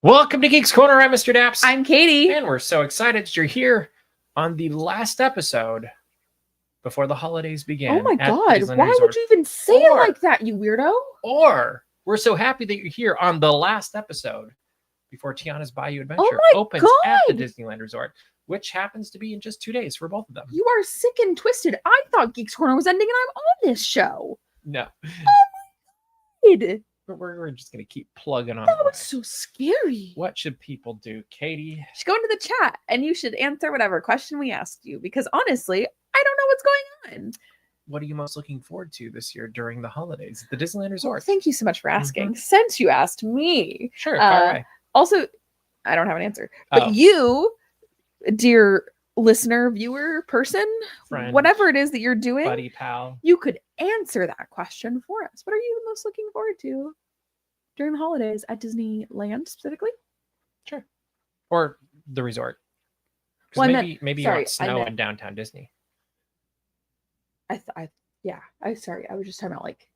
Welcome to Geeks Corner. I'm Mr. Daps. I'm Katie. And we're so excited that you're here on the last episode before the holidays begin. Oh my God. Why would you even say it like that, you weirdo? Or we're so happy that you're here on the last episode before Tiana's Bayou Adventure opens at the Disneyland Resort, which happens to be in just 2 days for both of them. You are sick and twisted. I thought Geeks Corner was ending and I'm on this show. No. Oh my God. But we're just going to keep plugging on. That was so scary. What should people do, Katie? You should go into the chat and you should answer whatever question we asked you, because honestly, I don't know what's going on. What are you most looking forward to this year during the holidays at the Disneyland Resort? Well, thank you so much for asking. Since you asked me. Sure. Fire away. Also, I don't have an answer. But you, dear listener, viewer, person, friend, whatever it is that you're doing, buddy, pal, you could answer that question for us. What are you most looking forward to during the holidays at Disneyland specifically? Sure. Or the resort. Well, maybe you want snow in downtown Disney. I was just talking about like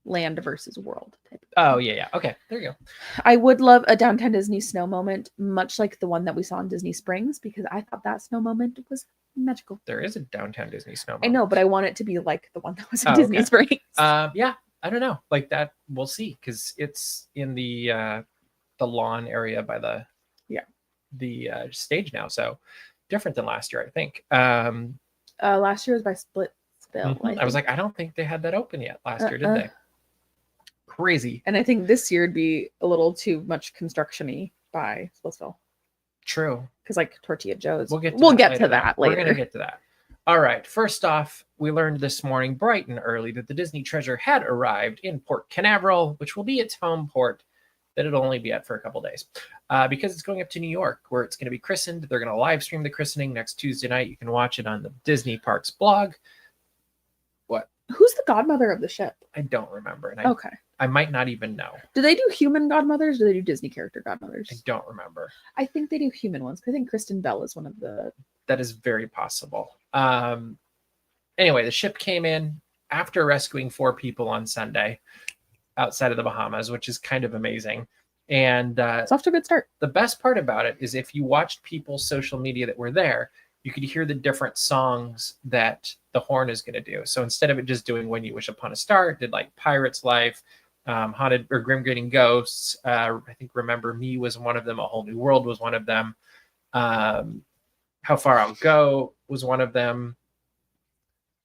land versus world type. Oh yeah. Okay, there you go. I would love a downtown Disney snow moment, much like the one that we saw in Disney Springs, because I thought that snow moment was magical. There is a downtown Disney snow moment. I know, but I want it to be like the one that was in Disney Springs. Yeah, I don't know, like that. We'll see, because it's in the lawn area by the stage now, so different than last year, I think. Last year was by Splitsville. I was like, I don't think they had that open yet last year, did they? Crazy. And I think this year would be a little too much construction-y by Splitsville. True. Because like Tortilla Joe's. We'll get to that later. We're going to get to that. All right. First off, we learned this morning bright and early that the Disney treasure had arrived in Port Canaveral, which will be its home port that it'll only be at for a couple days. Because it's going up to New York, where it's going to be christened. They're going to live stream the christening next Tuesday night. You can watch it on the Disney Parks blog. What? Who's the godmother of the ship? I don't remember. And I might not even know. Do they do human godmothers? Or do they do Disney character godmothers? I don't remember. I think they do human ones. I think Kristen Bell is one of the... That is very possible. Anyway, the ship came in after rescuing 4 people on Sunday outside of the Bahamas, which is kind of amazing. And it's off to a good start. The best part about it is if you watched people's social media that were there, you could hear the different songs that the horn is going to do. So instead of it just doing When You Wish Upon a Star, it did like Pirate's Life, Haunted or Grim Grinning Ghosts. I think Remember Me was one of them. A Whole New World was one of them. How Far I'll Go was one of them.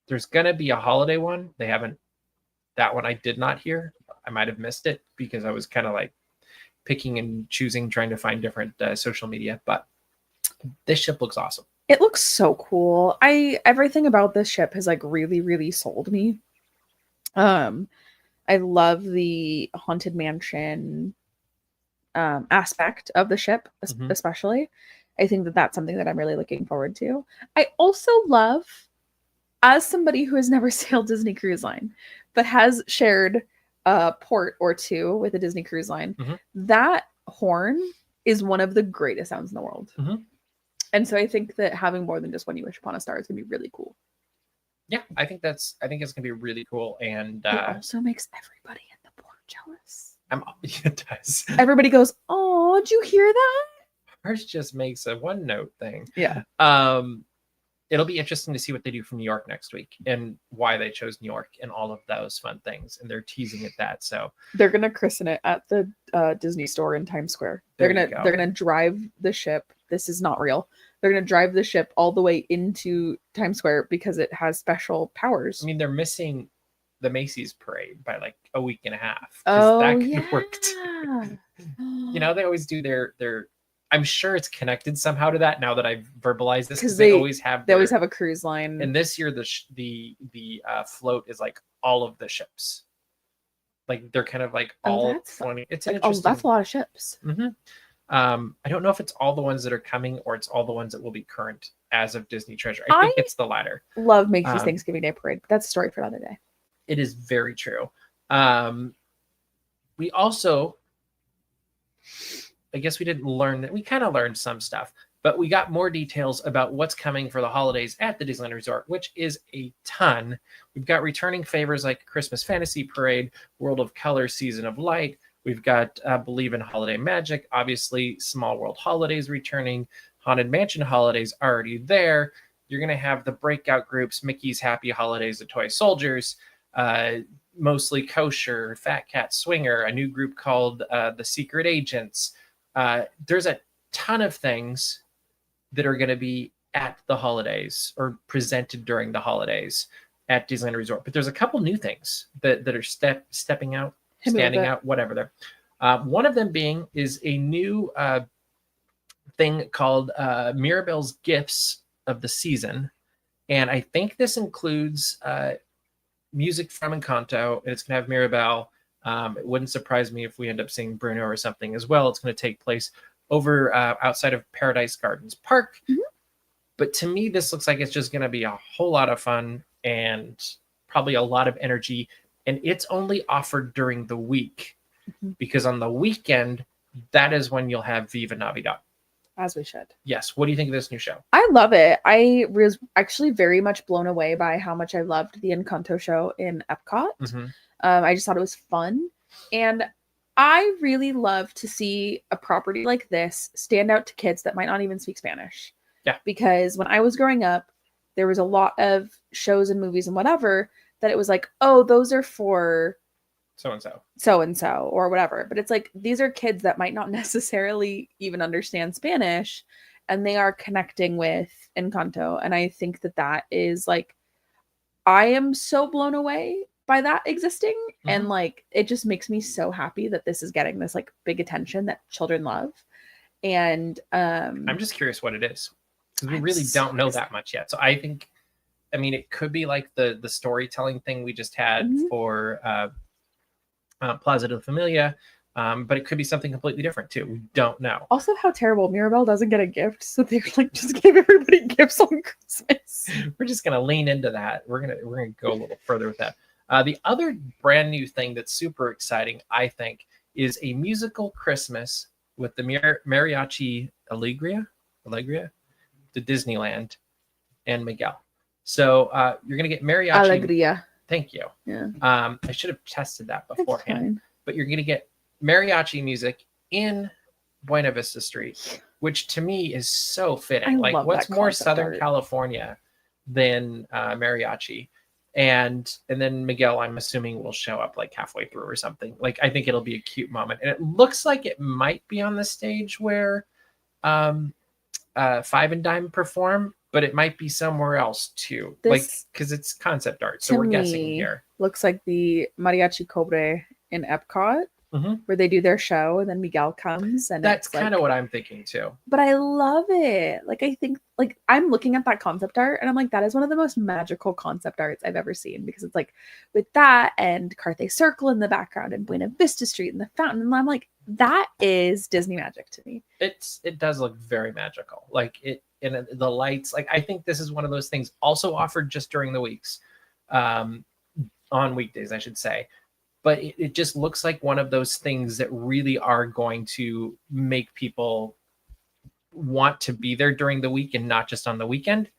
There's going to be a holiday one. They haven't. That one I did not hear. I might have missed it because I was kind of like picking and choosing, trying to find different social media. But this ship looks awesome. It looks so cool. Everything about this ship has like really, really sold me. I love the Haunted Mansion aspect of the ship, especially. I think that that's something that I'm really looking forward to. I also love, as somebody who has never sailed Disney Cruise Line, but has shared a port or two with a Disney Cruise Line, that horn is one of the greatest sounds in the world. And so I think that having more than just When You Wish Upon a Star is going to be really cool. Yeah, I think it's going to be really cool. And it also makes everybody in the port jealous. It does. Everybody goes, "Oh, did you hear that?" Ours just makes a one note thing. Yeah. It'll be interesting to see what they do from New York next week and why they chose New York and all of those fun things. And they're teasing at that. So they're gonna christen it at the Disney store in Times Square. They're gonna drive the ship. This is not real. They're gonna drive the ship all the way into Times Square because it has special powers. I mean, they're missing the Macy's parade by like a week and a half. Oh, that could have worked. You know, they always do their I'm sure it's connected somehow to that now that I've verbalized this, because they always have a cruise line. And this year the float is like all of the ships. Like they're kind of like all 20. It's an interesting. That's a lot of ships. I don't know if it's all the ones that are coming or it's all the ones that will be current as of Disney Treasure. I think it's the latter. Love Macy's Thanksgiving Day Parade, but that's a story for another day. It is very true. We also, I guess we didn't learn that. We kind of learned some stuff, but we got more details about what's coming for the holidays at the Disneyland Resort, which is a ton. We've got returning favors like Christmas Fantasy Parade, World of Color, Season of Light. We've got Believe in Holiday Magic, obviously Small World Holidays returning, Haunted Mansion Holidays already there. You're going to have the breakout groups, Mickey's Happy Holidays, the Toy Soldiers, Mostly Kosher, Fat Cat Swinger, a new group called the Secret Agents. There's a ton of things that are going to be at the holidays or presented during the holidays at Disneyland Resort. But there's a couple new things that are stepping out, standing out, whatever they're. One of them being is a new thing called Mirabelle's Gifts of the Season. And I think this includes music from Encanto, and it's going to have Mirabelle. It wouldn't surprise me if we end up seeing Bruno or something as well. It's going to take place over outside of Paradise Gardens Park. Mm-hmm. But to me, this looks like it's just going to be a whole lot of fun and probably a lot of energy. And it's only offered during the week, because on the weekend, that is when you'll have Viva Navidad. As we should. Yes. What do you think of this new show? I love it. I was actually very much blown away by how much I loved the Encanto show in Epcot. Mm-hmm. I just thought it was fun. And I really love to see a property like this stand out to kids that might not even speak Spanish. Yeah. Because when I was growing up, there was a lot of shows and movies and whatever that it was like, oh, those are for so-and-so or whatever. But it's like, these are kids that might not necessarily even understand Spanish, and they are connecting with Encanto. And I think that is like, I am so blown away by that existing. Mm-hmm. And like, it just makes me so happy that this is getting this like big attention that children love. And I'm just curious what it is, because we really don't know that much yet. So I think, I mean, it could be like the storytelling thing we just had mm-hmm. for Plaza de la Familia, but it could be something completely different too. We don't know. Also, how terrible Mirabelle doesn't get a gift, so they like just give everybody gifts on Christmas. We're just gonna lean into that. We're gonna go a little further with that. The other brand new thing that's super exciting, I think, is a musical Christmas with the Mariachi Alegria to Disneyland and Miguel. So you're gonna get Mariachi Alegria. Thank you. Yeah. I should have tested that beforehand. But you're going to get mariachi music in Buena Vista Street, which to me is so fitting. Like, what's more Southern California than mariachi? And then Miguel, I'm assuming, will show up like halfway through or something. Like, I think it'll be a cute moment. And it looks like it might be on the stage where Five and Dime perform, but it might be somewhere else too, like, because it's concept art. So we're guessing here. Looks like the Mariachi Cobre in Epcot, mm-hmm. where they do their show, and then Miguel comes, and that's kind of what I'm thinking too. But I love it. Like, I think, like, I'm looking at that concept art, and I'm like, that is one of the most magical concept arts I've ever seen, because it's like with that and Carthay Circle in the background and Buena Vista Street and the fountain, and I'm like, that is Disney magic to me. It does look very magical. Like it. And the lights, like, I think this is one of those things also offered just during the weeks, on weekdays, I should say. But it just looks like one of those things that really are going to make people want to be there during the week and not just on the weekend.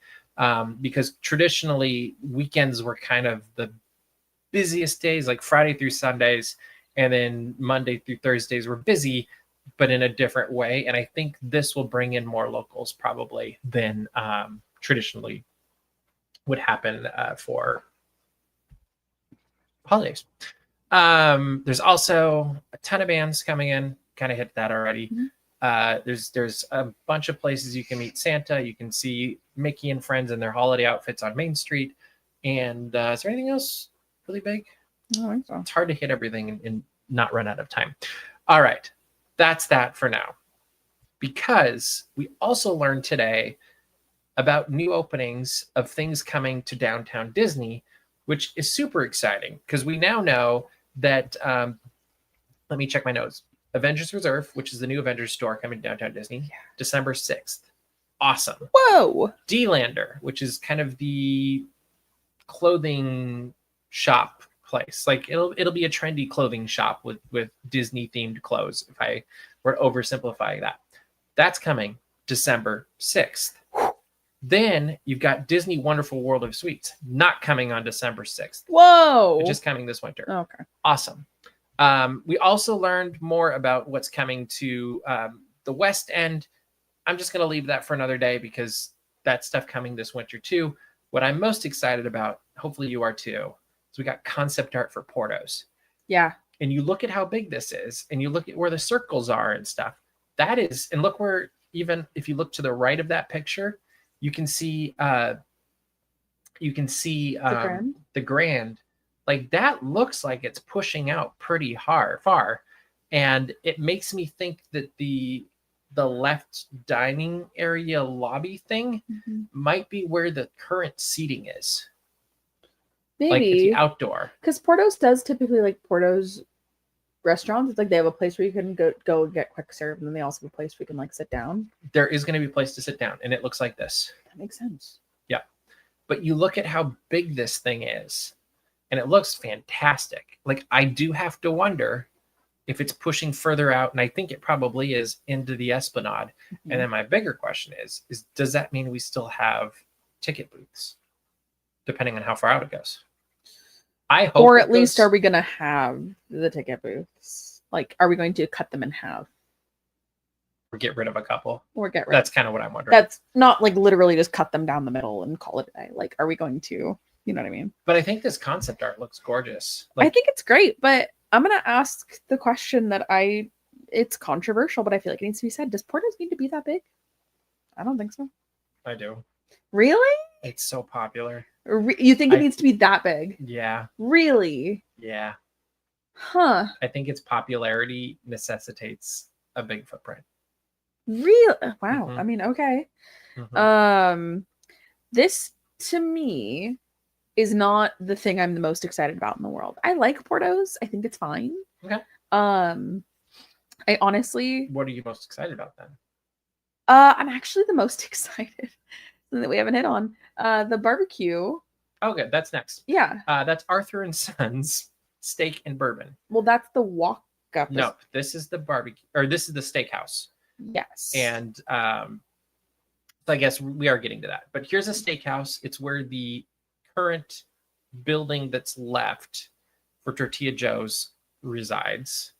Because traditionally, weekends were kind of the busiest days, like Friday through Sundays, and then Monday through Thursdays were busy, but in a different way. And I think this will bring in more locals probably than traditionally would happen for holidays. There's also a ton of bands coming in, kind of hit that already. Mm-hmm. There's a bunch of places you can meet Santa. You can see Mickey and friends in their holiday outfits on Main Street. And is there anything else really big? I think so. It's hard to hit everything and not run out of time. All right. That's that for now, because we also learned today about new openings of things coming to downtown Disney, which is super exciting, because we now know that, let me check my notes, Avengers Reserve, which is the new Avengers store coming to downtown Disney, December 6th. Awesome. Whoa. D-Lander, which is kind of the clothing shop place. Like, it'll be a trendy clothing shop with Disney themed clothes, if I were oversimplifying that. That's coming December 6th. Then you've got Disney Wonderful World of Sweets, not coming on December 6th. Whoa. Just coming this winter. Okay. Awesome. We also learned more about what's coming to the West End. I'm just going to leave that for another day because that stuff coming this winter too. What I'm most excited about, hopefully you are too, is we got concept art for Portos. Yeah. And you look at how big this is, and you look at where the circles are and stuff. That is, and look where, even if you look to the right of that picture, you can see the Grand. Like that looks like it's pushing out pretty far. And it makes me think that the left dining area lobby thing might be where the current seating is. Maybe. Like the outdoor. Because Porto's does typically, like Porto's restaurants, it's like they have a place where you can go and get quick serve, and then they also have a place where you can like sit down. There is going to be a place to sit down, and it looks like this. That makes sense. Yeah. But you look at how big this thing is, and it looks fantastic. Like, I do have to wonder if it's pushing further out, and I think it probably is, into the Esplanade. And then my bigger question is does that mean we still have ticket booths, depending on how far out it goes? I hope. Or at least, are we going to have the ticket booths? Like, are we going to cut them in half? Or get rid of a couple? Or get rid That's kind of what I'm wondering. That's not like literally just cut them down the middle and call it a day. Like, are we going to, you know what I mean? But I think this concept art looks gorgeous. Like, I think it's great, but I'm going to ask the question that it's controversial, but I feel like it needs to be said. Does Porto's need to be that big? I don't think so. I do. Really? It's so popular. You think it needs to be that big? Yeah. Really? Yeah. Huh. I think its popularity necessitates a big footprint. Real? Wow. I mean, okay. This to me is not the thing I'm the most excited about in the world. I like Porto's. I think it's fine. Okay. I honestly. What are you most excited about then? I'm actually the most excited that we haven't hit on. The barbecue. Oh, good. That's next. Yeah. That's Arthur and Sons Steak and Bourbon. Well, that's the walk up. No, this is the barbecue, or this is the steakhouse. Yes. And I guess we are getting to that. But here's a steakhouse. It's where the current building that's left for Tortilla Joe's resides.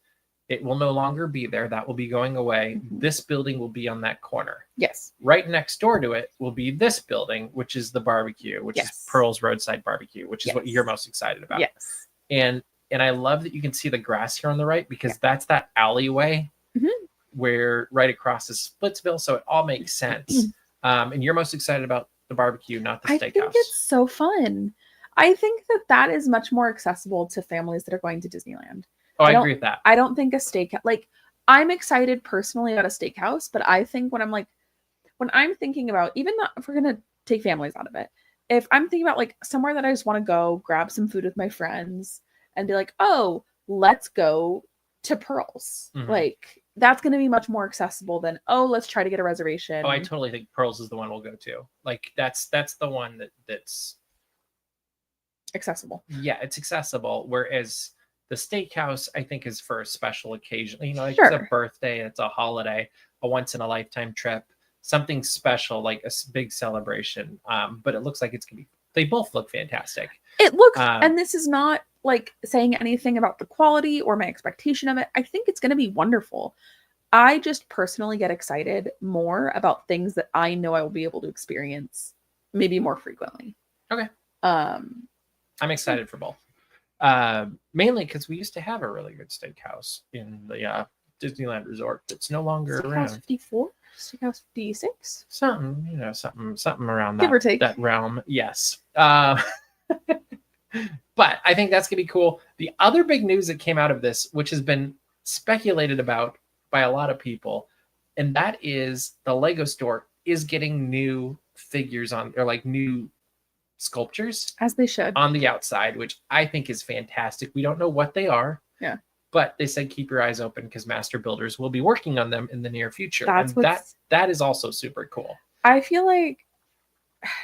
It will no longer be there. That will be going away. This building will be on that corner. Yes. Right next door to it will be this building, which is the barbecue, which is Pearl's Roadside Barbecue, which is what you're most excited about. Yes. And I love that you can see the grass here on the right, because that's that alleyway where right across is Splitsville. So it all makes sense. And you're most excited about the barbecue, not the steakhouse. I think it's so fun. I think that is much more accessible to families that are going to Disneyland. Oh, I agree with that. I don't think a steakhouse, like, I'm excited personally about a steakhouse, but I think when I'm thinking about, even not, if we're going to take families out of it, if I'm thinking about like somewhere that I just want to go grab some food with my friends and be like, oh, let's go to Pearl's. Like, that's going to be much more accessible than, oh, let's try to get a reservation. Oh, I totally think Pearl's is the one we'll go to. Like, that's the one that's accessible. Yeah, it's accessible. Whereas the steakhouse, I think, is for a special occasion. You know, like Sure. It's a birthday, it's a holiday, a once in a lifetime trip, something special, like a big celebration. But it looks like it's gonna be. They both look fantastic. It looks, and this is not like saying anything about the quality or my expectation of it. I think it's going to be wonderful. I just personally get excited more about things that I know I will be able to experience maybe more frequently. Okay. I'm excited for both. Mainly because we used to have a really good steakhouse in the Disneyland Resort that's no longer Steakhouse around. 54? Steakhouse 56? Something around Give or take. that realm. Yes. But I think that's going to be cool. The other big news that came out of this, which has been speculated about by a lot of people, and that is the Lego store is getting new figures on, or like new sculptures, as they should, on the outside, which I think is fantastic. We don't know what they are. Yeah. But they said keep your eyes open because master builders will be working on them in the near future. That's and that is also super cool. I feel like,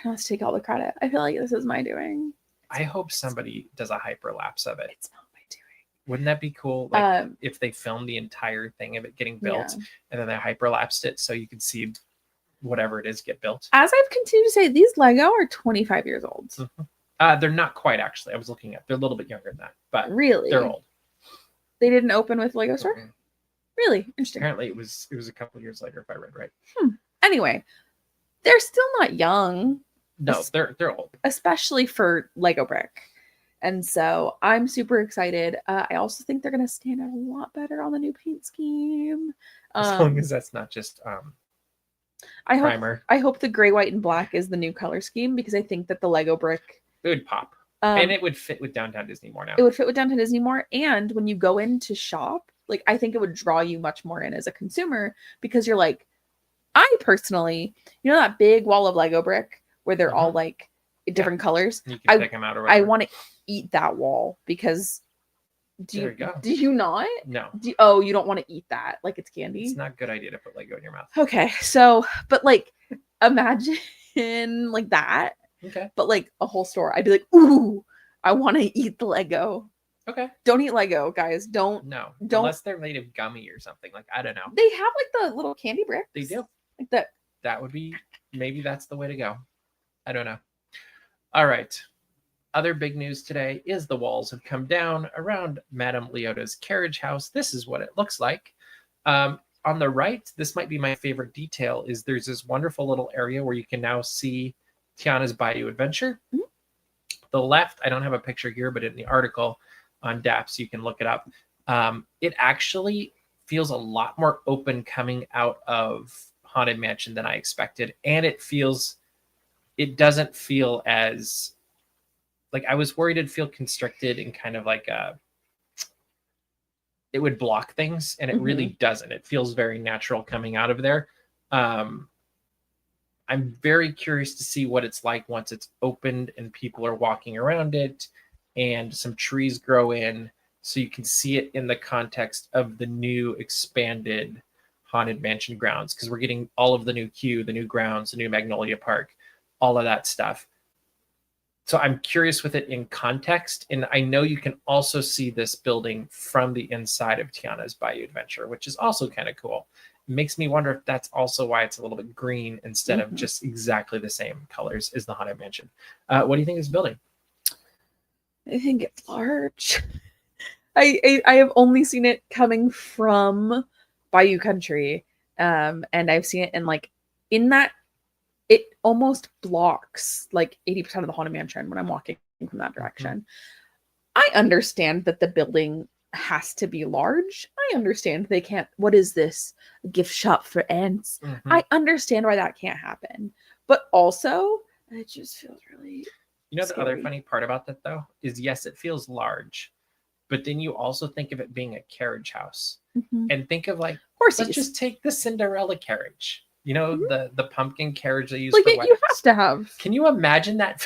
let's take all the credit. I feel like this is my doing. I hope somebody does a hyperlapse of it. It's not my doing. Wouldn't that be cool? Like if they filmed the entire thing of it getting built and then they hyperlapsed it so you could see whatever it is get built. As I've continued to say, these Lego are 25 years old. They're not quite, actually. I was looking at, they're a little bit younger than that, but really, they're old. They didn't open with Lego Store? Mm-mm. Really? Interesting. Apparently it was a couple years later, if I read right. Anyway, they're still not young. No, they're old. Especially for Lego Brick. And so I'm super excited. I also think they're going to stand out a lot better on the new paint scheme. As long as that's not just primer. I hope the gray, white, and black is the new color scheme because I think that the Lego Brick... It would pop. And it would fit with Downtown Disney more now. It would fit with Downtown Disney more. And when you go in to shop, like, I think it would draw you much more in as a consumer because you're like, I personally, you know that big wall of Lego Brick where they're all like different colors? You can pick them out or whatever. I want to eat that wall because do you not? No. You don't want to eat that like it's candy? It's not a good idea to put Lego in your mouth. Okay, so, but like, imagine like that. Okay. But like a whole store, I'd be like, ooh, I want to eat the Lego. Okay. Don't eat Lego, guys. Don't. Unless they're made of gummy or something. Like, I don't know. They have like the little candy bricks. They do. Like that. That would be, maybe that's the way to go. I don't know. All right. Other big news today is the walls have come down around Madame Leota's carriage house. This is what it looks like. On the right, this might be my favorite detail, is there's this wonderful little area where you can now see Tiana's Bayou Adventure. Mm-hmm. The left, I don't have a picture here, but in the article on DAPS, you can look it up. It actually feels a lot more open coming out of Haunted Mansion than I expected. And it doesn't feel as, like, I was worried it'd feel constricted and kind of like it would block things, and it really doesn't. It feels very natural coming out of there. I'm very curious to see what it's like once it's opened and people are walking around it and some trees grow in, so you can see it in the context of the new expanded Haunted Mansion grounds, because we're getting all of the new queue, the new grounds, the new Magnolia Park, all of that stuff. So I'm curious with it in context, and I know you can also see this building from the inside of Tiana's Bayou Adventure, which is also kind of cool. It makes me wonder if that's also why it's a little bit green instead of just exactly the same colors as the Haunted Mansion. What do you think of this building? I think it's large. I have only seen it coming from Bayou Country, and I've seen it in that it almost blocks like 80% of the Haunted Mansion when I'm walking from that direction. I understand that the building has to be large. I understand they can't. What is this? A gift shop for ants? I understand why that can't happen. But also, it just feels really the scary. other funny part about that, though, is yes, it feels large. But then you also think of it being a carriage house. And think of like, horses. Let's just take the Cinderella carriage. You know, the pumpkin carriage they use like for it, weddings. You have to have. Can you imagine that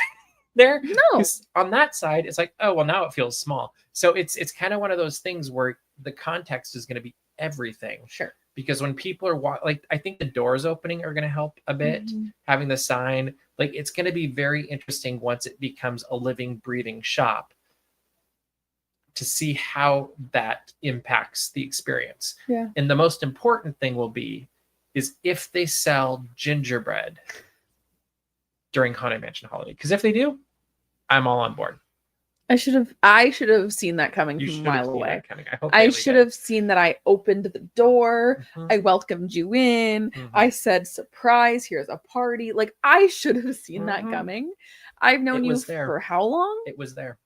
there? No. On that side, it's like, oh, well, now it feels small. So it's kind of one of those things where the context is going to be everything. Sure. Because when people are like, I think the doors opening are going to help a bit. Having the sign, like, it's going to be very interesting once it becomes a living, breathing shop to see how that impacts the experience. Yeah. And the most important thing will be is if they sell gingerbread during Haunted Mansion holiday. Because if they do, I'm all on board. I should have seen that coming from a mile away. I should have seen that. I opened the door. I welcomed you in. I said, surprise, here's a party. Like, I should have seen that coming. I've known you for how long? It was there.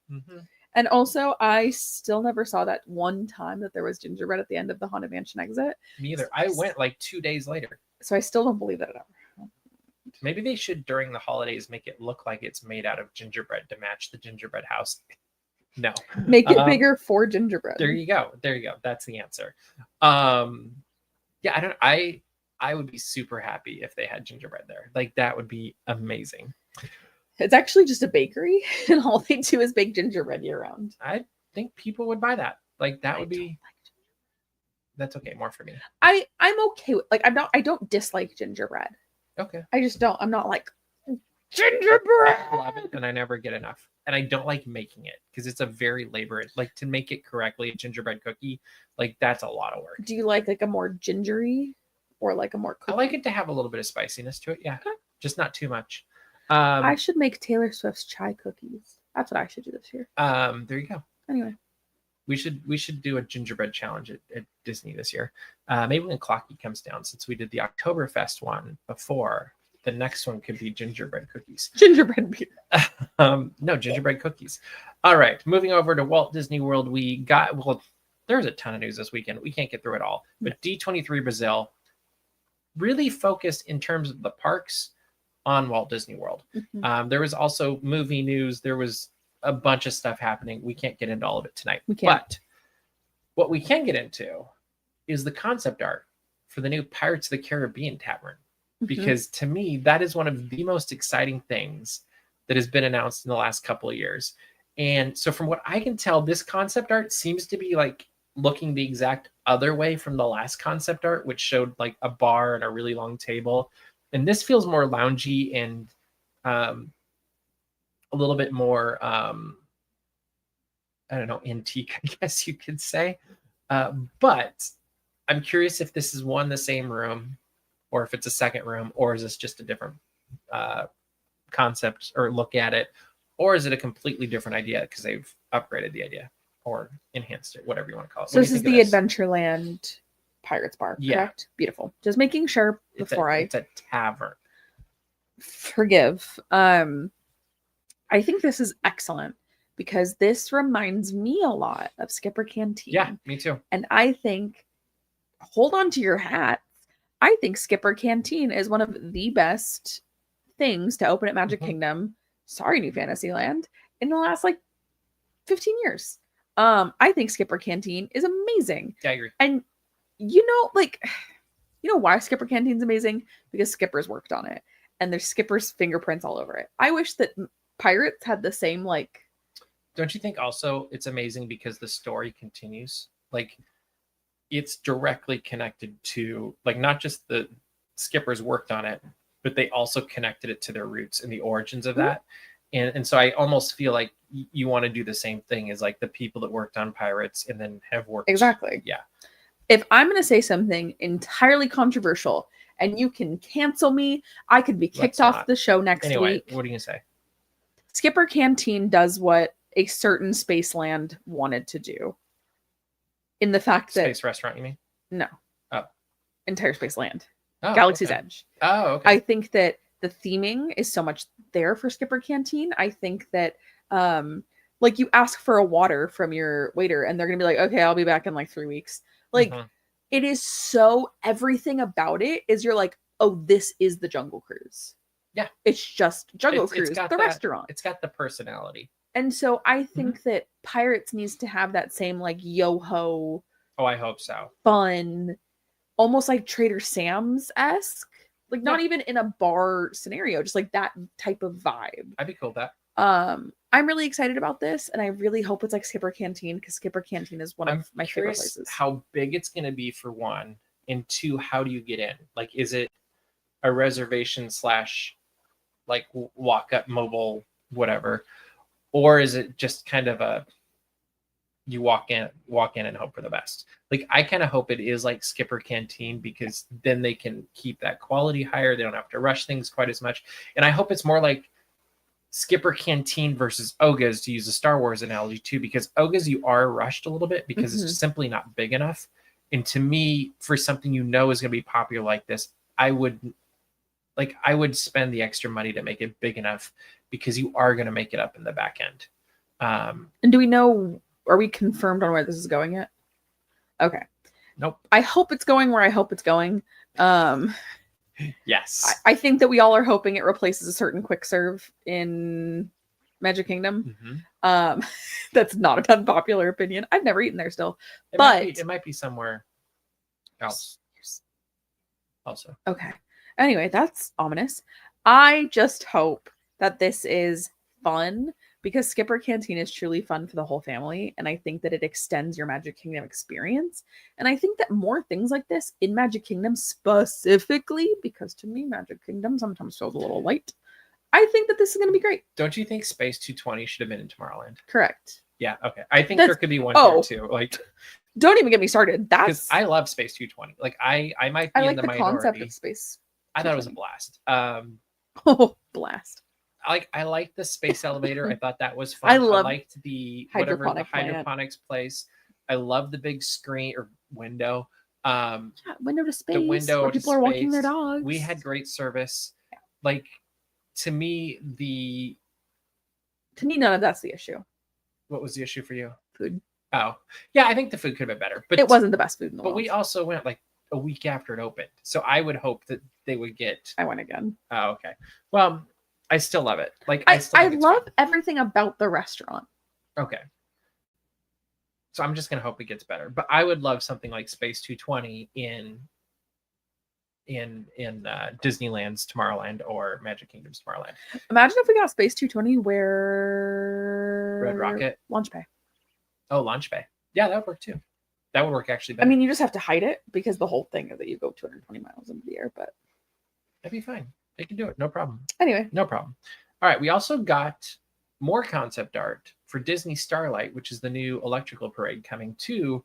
And also, I still never saw that one time that there was gingerbread at the end of the Haunted Mansion exit. Me either. I went like 2 days later. So I still don't believe that it ever happened. Maybe they should, during the holidays, make it look like it's made out of gingerbread to match the gingerbread house. No. Make it bigger for gingerbread. There you go. That's the answer. Yeah, I would be super happy if they had gingerbread there. Like, that would be amazing. It's actually just a bakery, and all they do is bake gingerbread year round. I think people would buy that. Like, that would be. That's okay. More for me. I'm okay with, like, I don't dislike gingerbread. Okay. I just don't. I'm not like gingerbread. I love it, and I never get enough. And I don't like making it because it's a very labor. Like, to make it correctly, a gingerbread cookie, like, that's a lot of work. Do you like a more gingery or like a more cookie? I like it to have a little bit of spiciness to it. Yeah. Okay. Just not too much. I should make Taylor Swift's chai cookies. That's what I should do this year. There you go. Anyway. We should do a gingerbread challenge at Disney this year. Maybe when Clocky comes down, since we did the Oktoberfest one before, the next one could be gingerbread cookies. Gingerbread beer. No, gingerbread cookies. All right, moving over to Walt Disney World. We got, well, there's a ton of news this weekend. We can't get through it all. But D23 Brazil really focused in terms of the parks on Walt Disney World. There was also movie news. There was a bunch of stuff happening. We can't get into all of it tonight. We can't. But what we can get into is the concept art for the new Pirates of the Caribbean Tavern. Because to me, that is one of the most exciting things that has been announced in the last couple of years. And so from what I can tell, this concept art seems to be like looking the exact other way from the last concept art, which showed like a bar and a really long table. And this feels more loungy and a little bit more, I don't know, antique, I guess you could say. But I'm curious if this is the same room, or if it's a second room, or is this just a different concept or look at it, or is it a completely different idea because they've upgraded the idea or enhanced it, whatever you want to call it. So this is the Adventureland Pirates Bar, correct? Beautiful. Just making sure before it's a tavern. Forgive. I think this is excellent because this reminds me a lot of Skipper Canteen. Yeah, me too. And I think, hold on to your hats, I think Skipper Canteen is one of the best things to open at Magic Kingdom. Sorry, New Fantasyland. In the last 15 years. I think Skipper Canteen is amazing. Yeah, I agree. And why Skipper Canteen's amazing? Because Skipper's worked on it. And there's Skipper's fingerprints all over it. I wish that Pirates had the same Don't you think also it's amazing because the story continues? It's directly connected to not just the Skippers worked on it, but they also connected it to their roots and the origins of that. And so I almost feel like you want to do the same thing as the people that worked on Pirates and then have worked. Exactly. Yeah. If I'm going to say something entirely controversial and you can cancel me, I could be kicked off the show next week. What are you going to say? Skipper Canteen does what a certain Spaceland wanted to do. In the fact that... Space Restaurant, you mean? No. Oh. Entire Spaceland. Oh, Galaxy's okay. Edge. Oh, okay. I think that the theming is so much there for Skipper Canteen. I think that you ask for a water from your waiter and they're gonna be like, okay, I'll be back in 3 weeks. It is so, everything about it is you're like, oh, this is the Jungle Cruise. Yeah. It's just Jungle Cruise, the restaurant. It's got the personality. And so I think that Pirates needs to have that same yo-ho. Oh, I hope so. Fun, almost like Trader Sam's-esque. Not even in a bar scenario, just that type of vibe. I'd be cool with that. I'm really excited about this, and I really hope it's like Skipper Canteen, because Skipper Canteen is one of my favorite places. How big it's going to be, for one, and two, how do you get in? Is it a reservation / walk up mobile whatever, or is it just kind of you walk in and hope for the best? I kind of hope it is like Skipper Canteen, because then they can keep that quality higher. They don't have to rush things quite as much. And I hope it's more like Skipper Canteen versus Oga's, to use a Star Wars analogy too, because Oga's you are rushed a little bit because it's simply not big enough. And to me, for something is going to be popular like this, I would spend the extra money to make it big enough, because you are going to make it up in the back end. And do we know, are we confirmed on where this is going yet? Okay. Nope. I hope it's going where I hope it's going. Yes. I think that we all are hoping it replaces a certain quick serve in Magic Kingdom. That's not an unpopular opinion. I've never eaten there still. It might be somewhere else. Also. Okay. Anyway, that's ominous. I just hope that this is fun, because Skipper Canteen is truly fun for the whole family, and I think that it extends your Magic Kingdom experience. And I think that more things like this in Magic Kingdom specifically, because to me Magic Kingdom sometimes feels a little light, I think that this is going to be great. Don't you think Space 220 should have been in Tomorrowland? Correct. Yeah, okay. I think there could be one here too. Don't even get me started. Because I love Space 220. I might be in the minority. Concept of Space. I thought it was a blast. Oh, blast. I liked the space elevator. I thought that was fun. I love liked the hydroponic plant. hydroponics place. I love the big screen or window. Yeah, window to space. The window where to people are walking their space. dogs. We had great service. Like, to me, none of that's the issue. what was the issue for you? Food. Oh, yeah, I think the food could have been better, but it wasn't the best food in the world. But we also went like a week after it opened, so I would hope that they would get. I went again. Oh, okay. Well, I still love it. Like I love everything about the restaurant. Okay. So I'm just gonna hope it gets better, but I would love something like Space 220 in Disneyland's Tomorrowland or Magic Kingdom's Tomorrowland. Imagine if we got Space 220 where Red Rocket Launch Bay. Oh, Launch Bay. Yeah, that would work too. That would work actually better. I mean, you just have to hide it because the whole thing is that you go 220 miles into the air, but that'd be fine. They can do it. No problem. Anyway. No problem. All right. We also got more concept art for Disney Starlight, which is the new electrical parade coming to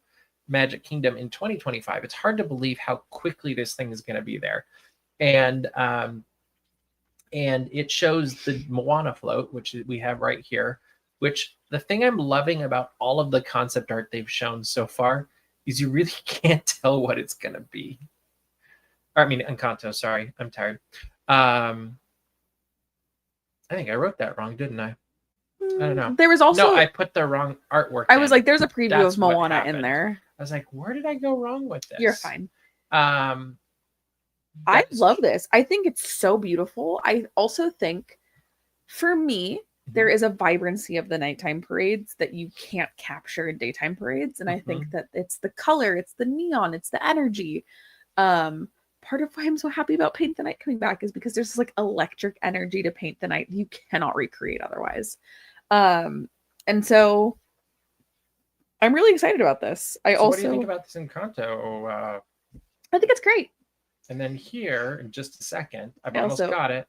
Magic Kingdom in 2025. It's hard to believe how quickly this thing is going to be there. And it shows the Moana float, which we have right here, which the thing I'm loving about all of the concept art they've shown so far is you really can't tell what it's going to be. Or, I mean, Encanto, sorry. I'm tired. I think I wrote that wrong, didn't I? I don't know. There was also... No, I put the wrong artwork I was like, there's a preview That's of Moana in there. I was like, where did I go wrong with this? You're fine. I love this. I think it's so beautiful. I also think, for me, there is a vibrancy of the nighttime parades that you can't capture in daytime parades. And I think that it's the color, it's the neon, it's the energy. Part of why I'm so happy about Paint the Night coming back is because there's this like electric energy to Paint the Night you cannot recreate otherwise. And so I'm really excited about this. What do you think about this Encanto? I think it's great. And then here, in just a second, I've almost got it.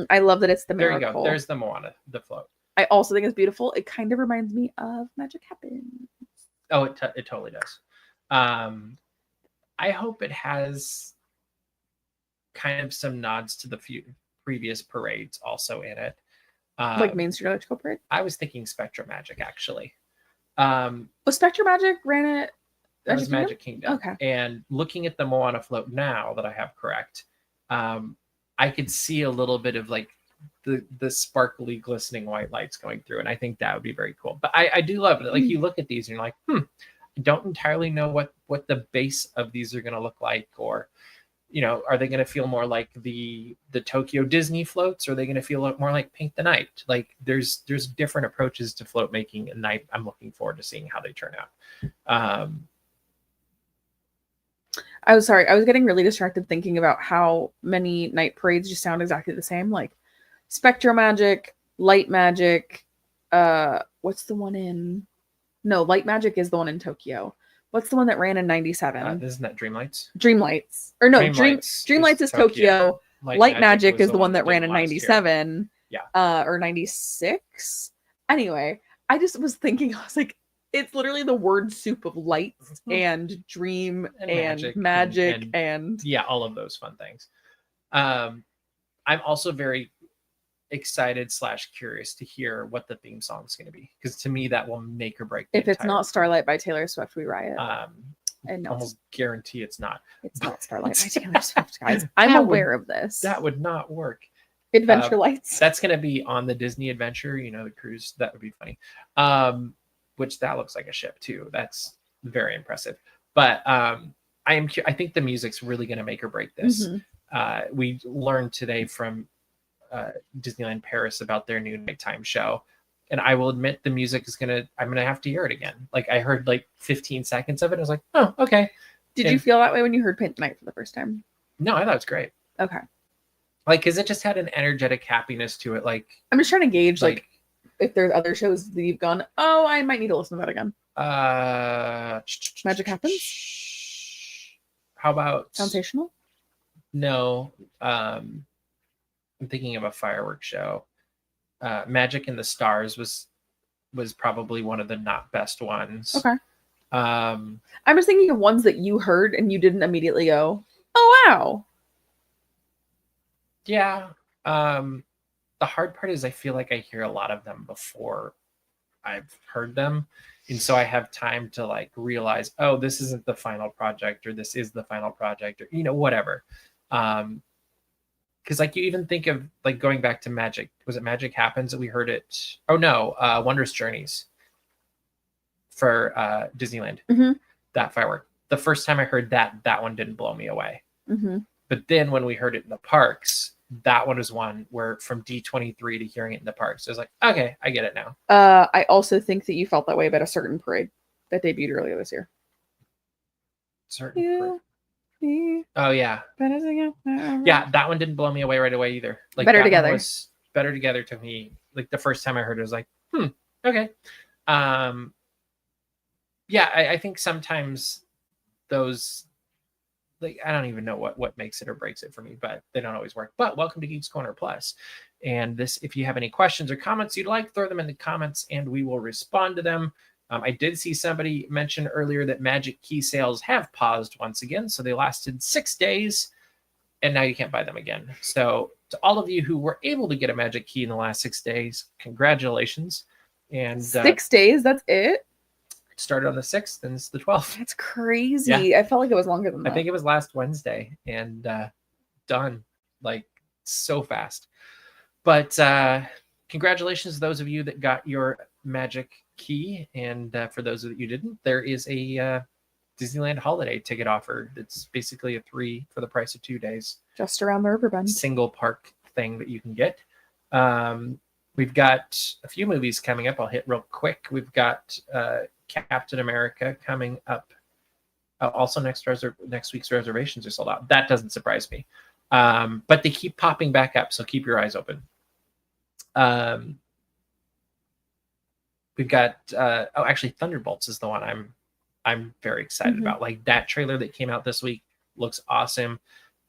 I love that it's the There miracle. you go. There's the Moana, the float. I also think it's beautiful. It kind of reminds me of Magic Happens. Oh, it totally does. I hope it has kind of some nods to the previous parades also in it. Like Main Street Electrical Parade? I was thinking Spectrum Magic, actually. Was Spectrum Magic ran it? That was Magic Kingdom. Okay. And looking at the Moana float now that I have correct, I could see a little bit of like the sparkly, glistening white lights going through, and I think that would be very cool. But I do love it. Like you look at these and you're like, I don't entirely know what the base of these are going to look like, or are they going to feel more like the Tokyo Disney floats, or are they going to feel more like Paint the Night? Like there's different approaches to float making, and I'm looking forward to seeing how they turn out. I was getting really distracted thinking about how many night parades just sound exactly the same. Like Spectro Magic, Light Magic, what's the one in... No, Light Magic is the one in Tokyo. What's the one that ran in 97? Isn't that Dreamlights? Dreamlights. Or no, Dreamlights is Tokyo. Light Magic is the one that ran in 97. Yeah. Or 96. Anyway, I just was thinking, I was like, it's literally the word soup of lights and dream and magic and yeah, all of those fun things. I'm also very excited / curious to hear what the theme song is going to be, because to me that will make or break. If it's not Starlight by Taylor Swift, we riot. And almost guarantee it's not. It's not Starlight by Taylor Swift, guys. I'm aware of this. That would not work. Adventure Lights. That's going to be on the Disney Adventure, the cruise. That would be funny. Which that looks like a ship too. That's very impressive. But I think the music's really going to make or break this. We learned today from Disneyland Paris about their new nighttime show, and I will admit the music is I'm gonna have to hear it again. Like I heard like 15 seconds of it. I was like, oh, okay. Did you feel that way when you heard Paint the Night for the first time? No, I thought it was great. Okay. Like, because it just had an energetic happiness to it. Like, I'm just trying to gauge like if there's other shows that you've gone, oh, I might need to listen to that again. Magic Happens? How about Sensational? No. I'm thinking of a fireworks show. Magic in the Stars was probably one of the not best ones. Okay. I'm just thinking of ones that you heard and you didn't immediately go, oh wow. Yeah. the hard part is I feel like I hear a lot of them before I've heard them. And so I have time to like realize, oh, this isn't the final project, or this is the final project, or, you know, whatever. Because like you even think of like going back to Magic. Was it Magic Happens that we heard it? Oh no, Wondrous Journeys for Disneyland. Mm-hmm. That firework. The first time I heard that one didn't blow me away. Mm-hmm. But then when we heard it in the parks, that one was one where from D23 to hearing it in the parks, I was like, okay, I get it now. I also think that you felt that way about a certain parade that debuted earlier this year. Certain parade. Oh yeah. Yeah, that one didn't blow me away right away either. Like Better that Together. one was Better Together to me. Like the first time I heard it, I was like, okay. Yeah, I think sometimes those, like, I don't even know what makes it or breaks it for me, but they don't always work. But welcome to Geeks Corner Plus. And this, if you have any questions or comments you'd like, throw them in the comments and we will respond to them. I did see somebody mention earlier that Magic Key sales have paused once again. So they lasted 6 days and now you can't buy them again. So to all of you who were able to get a Magic Key in the last 6 days, congratulations. And 6 days, that's it? It started on the 6th and it's the 12th. That's crazy. Yeah. I felt like it was longer than that. I think it was last Wednesday and done like so fast. But congratulations to those of you that got your Magic Key. And for those that you didn't, there is a Disneyland holiday ticket offer. It's basically a 3 for the price of 2 days. Just around the river bend. Single park thing that you can get. We've got a few movies coming up. I'll hit real quick. We've got Captain America coming up. Also, next week's reservations are sold out. That doesn't surprise me. But they keep popping back up, so keep your eyes open. We've got actually Thunderbolts is the one I'm very excited about. Like that trailer that came out this week looks awesome.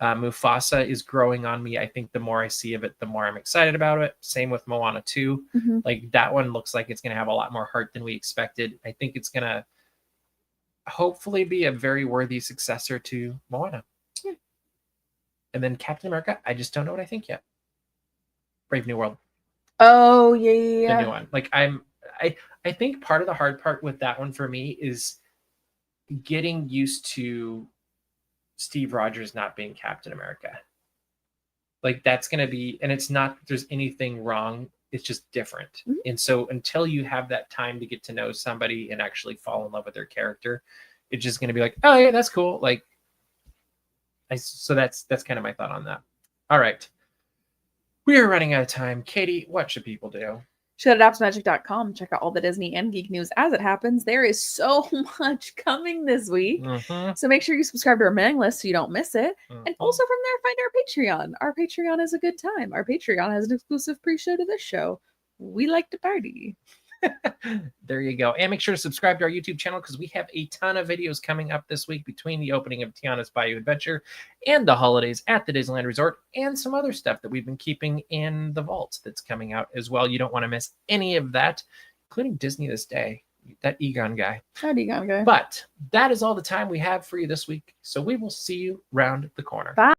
Mufasa is growing on me. I think the more I see of it, the more I'm excited about it. Same with Moana 2. Like that one looks like it's going to have a lot more heart than we expected. I think it's going to hopefully be a very worthy successor to Moana. And then Captain America, I just don't know what I think yet. Brave New World. Oh, yeah. The new one. Like I think part of the hard part with that one for me is getting used to Steve Rogers not being Captain America. Like that's going to be, and it's not that there's anything wrong. It's just different. And so until you have that time to get to know somebody and actually fall in love with their character, it's just going to be like, oh yeah, that's cool. Like, so that's kind of my thought on that. All right. We are running out of time. Katie, what should people do? Should at appsmagic.com. Check out all the Disney and geek news as it happens. There is so much coming this week. So make sure you subscribe to our mailing list so you don't miss it. And also from there, find our Patreon. Our Patreon is a good time. Our Patreon has an exclusive pre-show to this show. We like to party. There you go. And make sure to subscribe to our YouTube channel because we have a ton of videos coming up this week between the opening of Tiana's Bayou Adventure and the holidays at the Disneyland Resort and some other stuff that we've been keeping in the vault that's coming out as well. You don't want to miss any of that, including Disney This Day, that Egon guy. That Egon guy. But that is all the time we have for you this week. So we will see you round the corner. Bye.